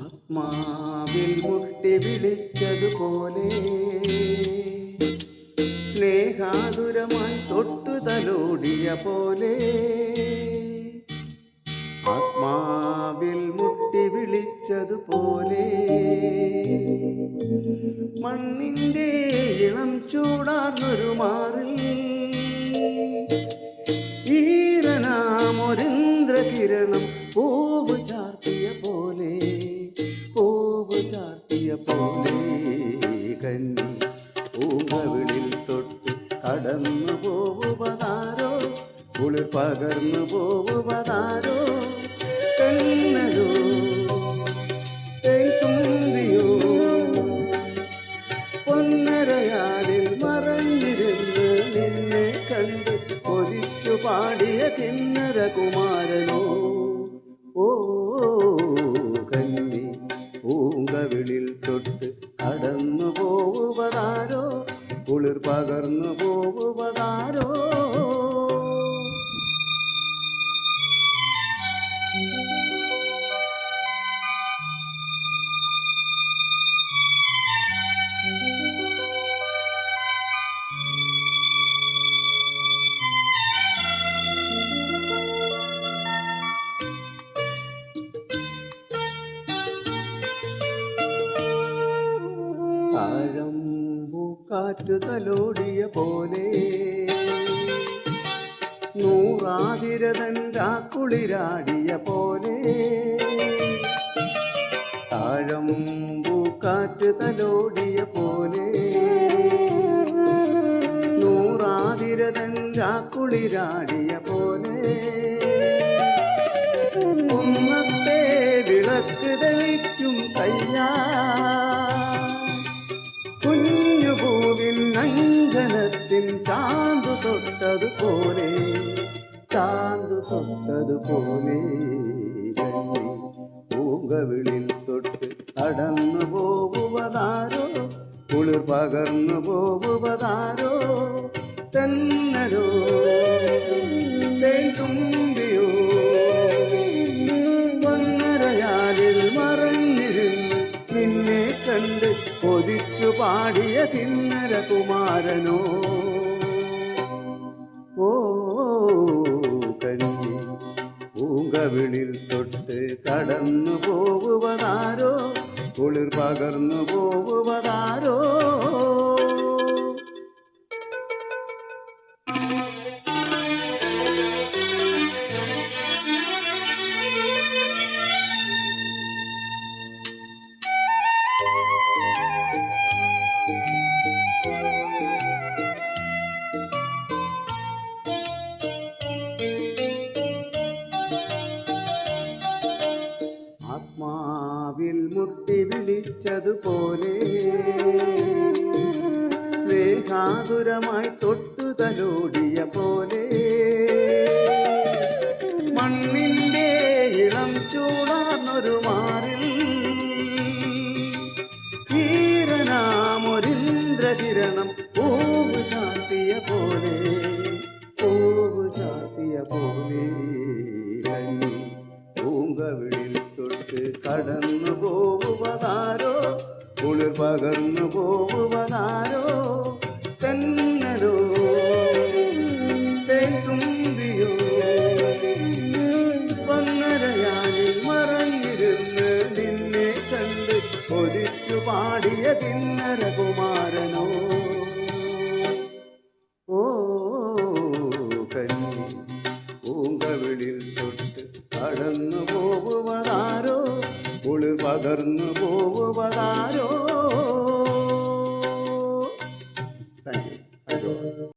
ആത്മാവിൽ മുട്ടി വിളിച്ചതുപോലെ സ്നേഹാതുരമായി തൊട്ടു തലോടിയ പോലെ ആത്മാവിൽ മുട്ടി വിളിച്ചതുപോലെ മണ്ണിൻ്റെ ഇളം ചൂടാർന്നൊരു മാറിൽ ഈരനാമൊരിന്ദ്രകിരണം പൂവ് ചാർത്തിയ പോലെ കന്നി പൂങ്കവിളിൽ തൊട്ട് കടന്നു പോവുവതാരോ കുളിർ പകർന്നു പോവുവതാരോ കണ്ണലോ തേൻതുമ്പിയോ പൊന്നരയാലിൽ മറഞ്ഞിരുന്ന് നിന്നെ കണ്ട് കൊതിച്ചു പാടിയ കിന്നര കുമാരനോ ഓ കന്നി പൂങ്കവിളിൽ തൊട്ട് കടന്നു പോവുവതാരോ കുളിർ പകർന്നു പോവുവതാരോ കാറ്റു തലോടിയ പോലെ നൂറാതിരതൻ രാക്കുളിരാടിയ പോലെ കാറ്റ് തലോടിയ പോലെ നൂറാതിരതൻ രാക്കുളിരാടിയ പോലെ ഉമ്മത്തെ വിളക്ക് തെളിക്കും കയ്യാ കുഞ്ഞുപൂവിൻ അഞ്ജനത്തിൻ ചാന്തു തൊട്ടതുപോലെ കന്നി പൂങ്കവിളിൽ തൊട്ട് കടന്നു പോവുവതാരോ കുളിർ പകർന്നു പോവുവതാരോ തന്നരോ തേൻതുമ്പിയോ പൊന്നരയാലിൽ മറഞ്ഞിരുന്ന് നിന്നെ കണ്ട് കൊതിച്ചു പാടിയ കിന്നര കുമാരനോ ഓ കന്നി പൂങ്കവിളിൽ തൊട്ട് കടന്നു പോവുവതാരോ കുളിർ പകർന്നു പോവുവതാരോ ആത്മാവിൽ മുട്ടി വിളിച്ചതുപോലെ സ്നേഹാതുരമായി തൊട്ടു തലോടിയ പോലെ മണ്ണിൻ്റെ ഇളം ചൂടാർന്നൊരു മാറിൽ ഈരനാമൊരിന്ദ്രകിരണം പൂവ് ചാർത്തിയ പോലെ കന്നി പൂങ്കവിളിൽ തൊട്ട് കടന്നു പോവുവതാരോ കുളിർ പകർന്നു പോവുവതാരോ തന്നരോ തേൻതുമ്പിയോ പൊന്നരയാലിൽ മറഞ്ഞിരുന്ന് നിന്നെ കണ്ട് കൊതിച്ചു പാടിയ കിന്നര കുമാരനോ ഓ കന്നി പൂങ്കവിളിൽ തൊട്ട് കടന്നു പോവുവതാരോ കുളിർ പകർന്നു പോവുവതാരോ